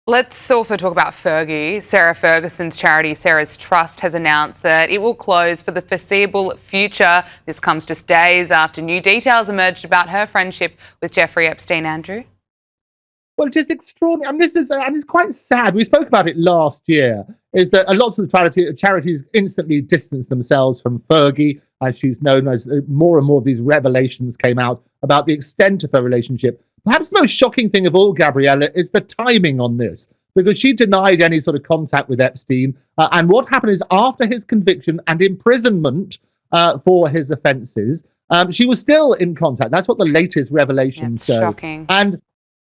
Let's also talk about Fergie. Sarah Ferguson's charity, Sarah's Trust, has announced that it will close for the foreseeable future. This comes just days after new details emerged about her friendship with Jeffrey Epstein. Andrew? Well, it is extraordinary. I mean, it's quite sad. We spoke about it last year. Is that a lot of the charities instantly distanced themselves from Fergie, as she's known, as more and more of these revelations came out about the extent of her relationship. Perhaps the most shocking thing of all, Gabriella, is the timing on this, because she denied any sort of contact with Epstein. And what happened is, after his conviction and imprisonment for his offences, she was still in contact. That's what the latest revelations show. Shocking. And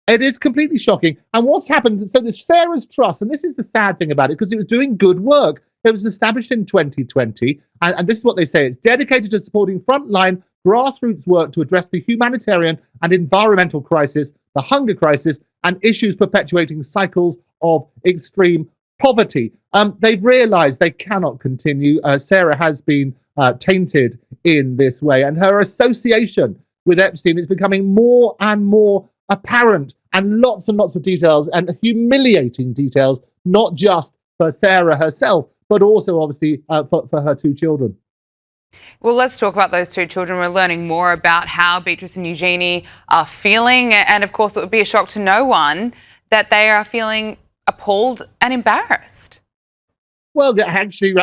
it is completely shocking. And what's happened, so the Sarah's Trust, and this is the sad thing about it, because it was doing good work. It was established in 2020, and this is what they say. It's dedicated to supporting frontline grassroots work to address the humanitarian and environmental crisis, the hunger crisis, and issues perpetuating cycles of extreme poverty. They've realised they cannot continue. Sarah has been tainted in this way, and her association with Epstein is becoming more and more apparent, and lots of details, and humiliating details, not just for Sarah herself, but also obviously for her two children. Well, let's talk about those two children. We're learning more about how Beatrice and Eugenie are feeling. And of course, it would be a shock to no one that they are feeling appalled and embarrassed. Well, they're actually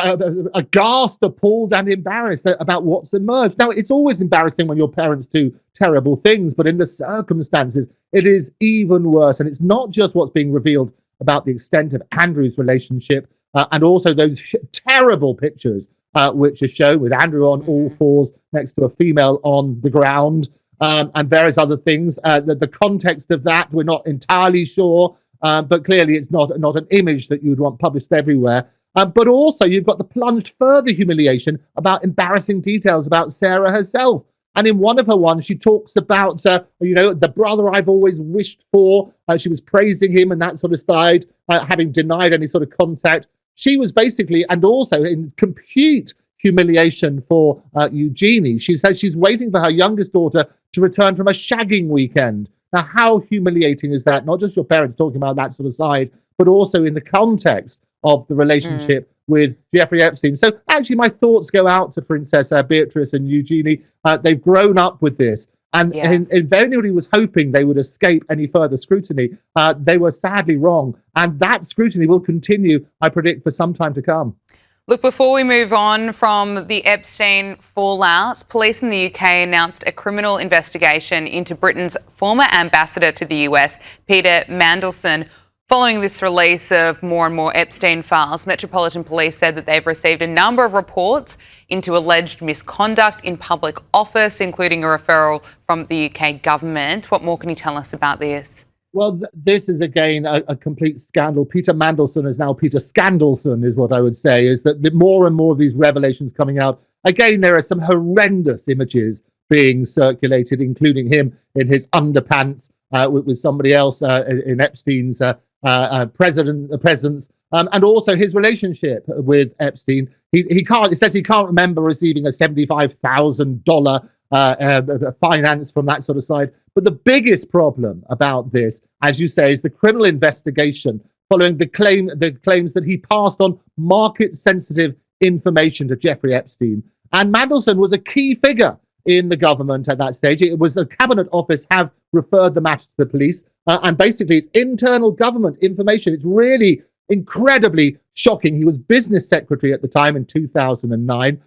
aghast, appalled, and embarrassed about what's emerged. Now, it's always embarrassing when your parents do terrible things, but in the circumstances, it is even worse. And it's not just what's being revealed about the extent of Andrew's relationship, and also those terrible pictures which are shown with Andrew on all fours next to a female on the ground, and various other things. The context of that, we're not entirely sure, but clearly it's not an image that you would want published everywhere. But also, you've got the plunged further humiliation about embarrassing details about Sarah herself. And in one of her ones, she talks about, the brother I've always wished for. She was praising him and that sort of side, having denied any sort of contact. She was basically, and also in complete humiliation for Eugenie. She says she's waiting for her youngest daughter to return from a shagging weekend. Now, how humiliating is that? Not just your parents talking about that sort of side, but also in the context of the relationship with Jeffrey Epstein. So actually, my thoughts go out to Princess Beatrice and Eugenie. They've grown up with this. And if anybody was hoping they would escape any further scrutiny, they were sadly wrong. And that scrutiny will continue, I predict, for some time to come. Look, before we move on from the Epstein fallout, police in the UK announced a criminal investigation into Britain's former ambassador to the US, Peter Mandelson. Following this release of more and more Epstein files, Metropolitan Police said that they've received a number of reports into alleged misconduct in public office, including a referral from the UK government. What more can you tell us about this? Well, this is, again, a complete scandal. Peter Mandelson is now Peter Scandalson, is what I would say, is that the more and more of these revelations coming out. Again, there are some horrendous images being circulated, including him in his underpants with somebody else in Epstein's presence, and also his relationship with Epstein. He says he can't remember receiving a $75,000 finance from that sort of side. But the biggest problem about this, as you say, is the criminal investigation following the claims that he passed on market-sensitive information to Jeffrey Epstein. And Mandelson was a key figure in the government at that stage. It was the Cabinet Office have referred the matter to the police, and basically it's internal government information. It's really incredibly shocking. He was business secretary at the time in 2009.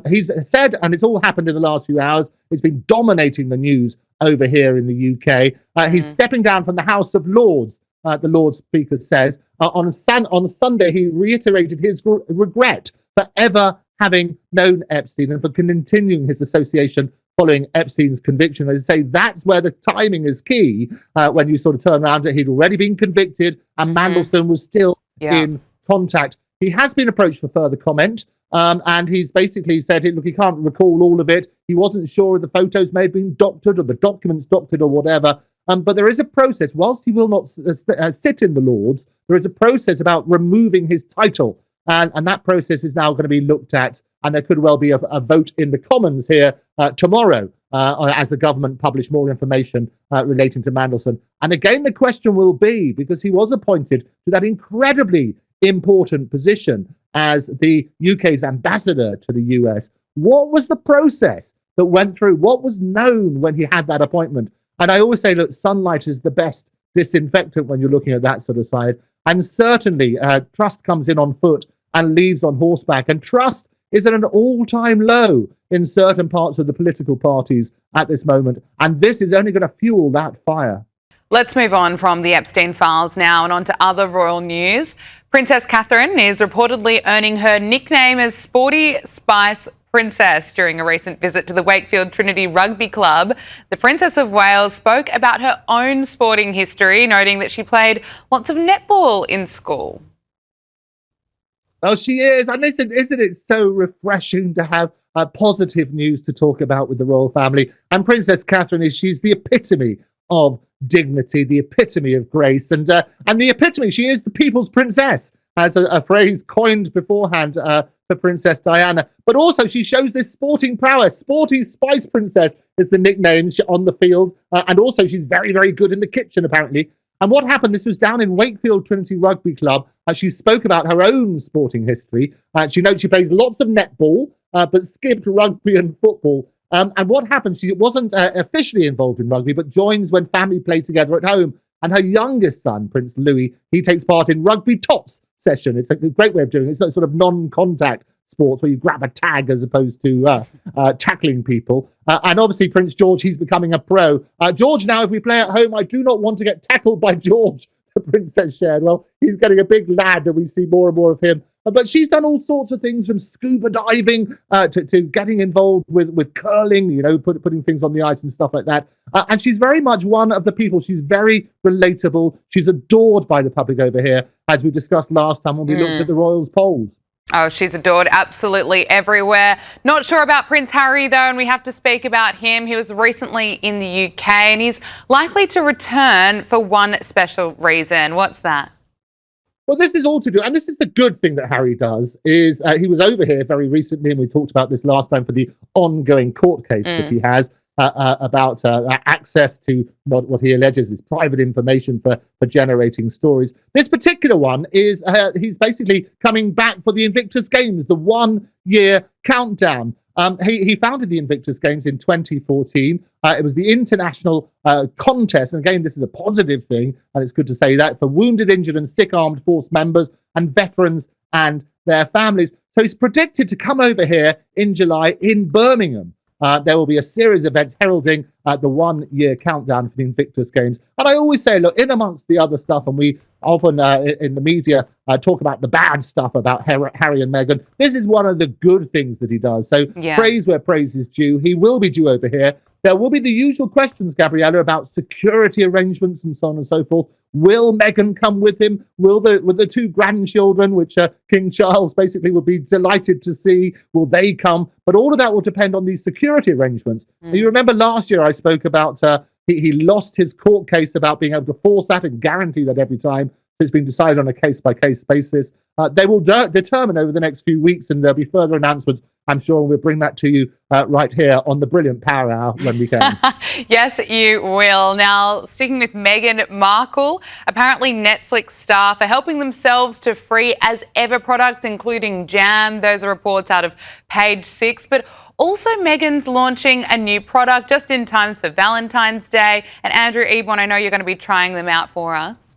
He's said, and it's all happened in the last few hours, it's been dominating the news over here in the UK. He's stepping down from the House of Lords, the Lord Speaker says. On Sunday, he reiterated his regret for ever having known Epstein and for continuing his association following Epstein's conviction. As I say, that's where the timing is key. When you sort of turn around, he'd already been convicted and Mandelson was still in contact. He has been approached for further comment. And he's basically said, look, he can't recall all of it. He wasn't sure if the photos may have been doctored or the documents doctored or whatever. But there is a process. Whilst he will not sit in the Lords, there is a process about removing his title. And that process is now going to be looked at. And there could well be a vote in the Commons here tomorrow as the government published more information relating to Mandelson. And again, the question will be, because he was appointed to that incredibly important position as the UK's ambassador to the US, what was the process that went through? What was known when he had that appointment? And I always say, look, sunlight is the best disinfectant when you're looking at that sort of side. And certainly, trust comes in on foot and leaves on horseback. And trust is at an all-time low in certain parts of the political parties at this moment. And this is only going to fuel that fire. Let's move on from the Epstein files now and on to other royal news. Princess Catherine is reportedly earning her nickname as Sporty Spice Princess during a recent visit to the Wakefield Trinity Rugby Club. The Princess of Wales spoke about her own sporting history, noting that she played lots of netball in school. Oh, she is. And listen, isn't it so refreshing to have positive news to talk about with the royal family? And Princess Catherine she's the epitome of dignity, the epitome of grace, and the epitome. She is the people's princess, as a phrase coined beforehand for Princess Diana. But also she shows this sporting prowess. Sporty Spice Princess is the nickname on the field, and also she's very, very good in the kitchen, apparently. And what happened, this was down in Wakefield Trinity Rugby Club. She spoke about her own sporting history. She notes she plays lots of netball, but skipped rugby and football. And what happened, she wasn't officially involved in rugby, but joins when family play together at home. And her youngest son, Prince Louis, he takes part in rugby tops session. It's a great way of doing it. It's a sort of non-contact sports where you grab a tag as opposed to tackling people. And obviously Prince George, he's becoming a pro. George, now, if we play at home, I do not want to get tackled by George, the princess shared. Well, he's getting a big lad and we see more and more of him. But she's done all sorts of things, from scuba diving to getting involved with curling, you know, putting things on the ice and stuff like that. And she's very much one of the people. She's very relatable. She's adored by the public over here, as we discussed last time when we looked at the Royals polls. Oh, she's adored absolutely everywhere. Not sure about Prince Harry, though, and we have to speak about him. He was recently in the UK and he's likely to return for one special reason. What's that? Well, this is all to do, and this is the good thing that Harry does, is he was over here very recently, and we talked about this last time, for the ongoing court case that he has about access to what he alleges is private information for generating stories. This particular one is he's basically coming back for the Invictus Games, the 1-year countdown. He founded the Invictus Games in 2014. It was the international contest, and again, this is a positive thing, and it's good to say that, for wounded, injured and sick armed force members and veterans and their families. So he's predicted to come over here in July in Birmingham. There will be a series of events heralding the 1-year countdown for the Invictus Games. And I always say, look, in amongst the other stuff, and we often in the media talk about the bad stuff about Harry and Meghan, this is one of the good things that he does. So praise where praise is due. He will be due over here. There will be the usual questions, Gabriella, about security arrangements and so on and so forth. Will Meghan come with him? Will the two grandchildren, which King Charles basically would be delighted to see, will they come? But all of that will depend on these security arrangements. You remember last year I spoke about he lost his court case about being able to force that and guarantee that every time. So it's been decided on a case-by-case basis. They will determine over the next few weeks, and there'll be further announcements, I'm sure. We'll bring that to you right here on the Brilliant Power Hour when we can. Yes, you will. Now, sticking with Meghan Markle, apparently Netflix staff are helping themselves to free as ever products, including jam. Those are reports out of Page 6. But also, Meghan's launching a new product just in time for Valentine's Day. And Andrew Eborn, I know you're going to be trying them out for us.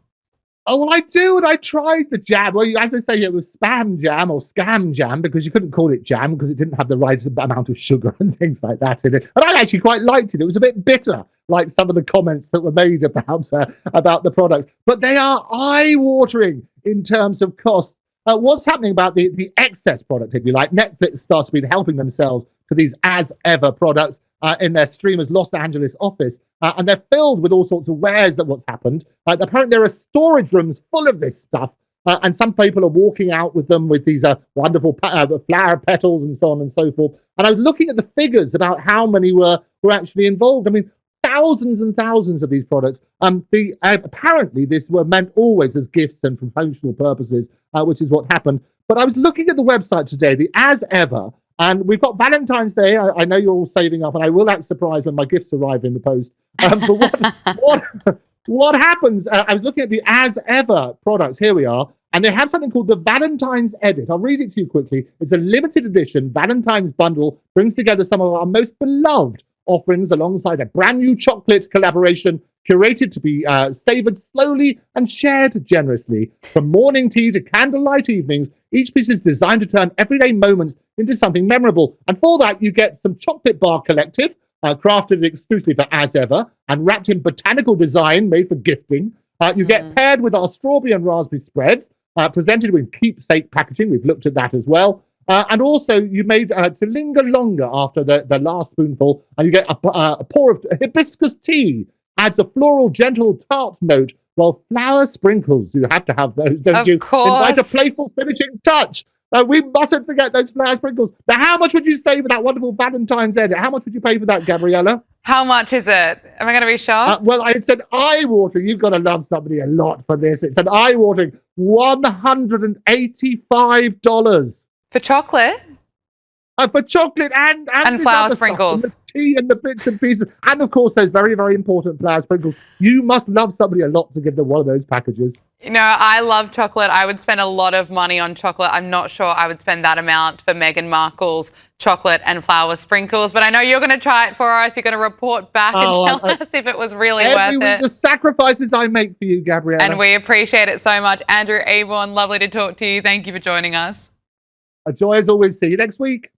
Oh, well, I do, and I tried the jam. Well, as I say, it was spam jam or scam jam, because you couldn't call it jam because it didn't have the right amount of sugar and things like that in it. And I actually quite liked it. It was a bit bitter, like some of the comments that were made about the product. But they are eye-watering in terms of cost. What's happening about the excess product, if you like? Netflix starts to be helping themselves to these as-ever products in their streamer's Los Angeles office. And they're filled with all sorts of wares that what's happened. Apparently, there are storage rooms full of this stuff. And some people are walking out with them with these wonderful flower petals and so on and so forth. And I was looking at the figures about how many were actually involved. I mean, thousands and thousands of these products. Apparently, this were meant always as gifts and for promotional purposes, which is what happened. But I was looking at the website today, the As Ever, And we've got Valentine's Day. I know you're all saving up, and I will act surprised when my gifts arrive in the post. But what happens? I was looking at the As Ever products. Here we are. And they have something called the Valentine's Edit. I'll read it to you quickly. It's a limited edition Valentine's bundle, brings together some of our most beloved offerings alongside a brand new chocolate collaboration curated to be savoured slowly and shared generously. From morning tea to candlelight evenings, each piece is designed to turn everyday moments into something memorable. And for that, you get some chocolate bar collective, crafted exclusively for As Ever, and wrapped in botanical design made for gifting. You get paired with our strawberry and raspberry spreads, presented with keepsake packaging. We've looked at that as well. And also, you made to linger longer after the last spoonful, and you get a pour of hibiscus tea. Adds a floral, gentle, tart note, while flower sprinkles. You have to have those, don't you? Of course. Invite a playful finishing touch. We mustn't forget those flower sprinkles. Now, how much would you say for that wonderful Valentine's edit? How much would you pay for that, Gabriella? How much is it? Am I going to be shocked? Well, it's an eye-watering. You've got to love somebody a lot for this. It's an eye-watering $185. For chocolate? For chocolate and flower sprinkles. Stuff, and the tea and the bits and pieces. And, of course, those very, very important flower sprinkles. You must love somebody a lot to give them one of those packages. You know, I love chocolate. I would spend a lot of money on chocolate. I'm not sure I would spend that amount for Meghan Markle's chocolate and flower sprinkles, but I know you're going to try it for us. You're going to report back and tell us if it was really worth it. The sacrifices I make for you, Gabriella. And we appreciate it so much. Andrew Eborn, lovely to talk to you. Thank you for joining us. A joy as always. See you next week.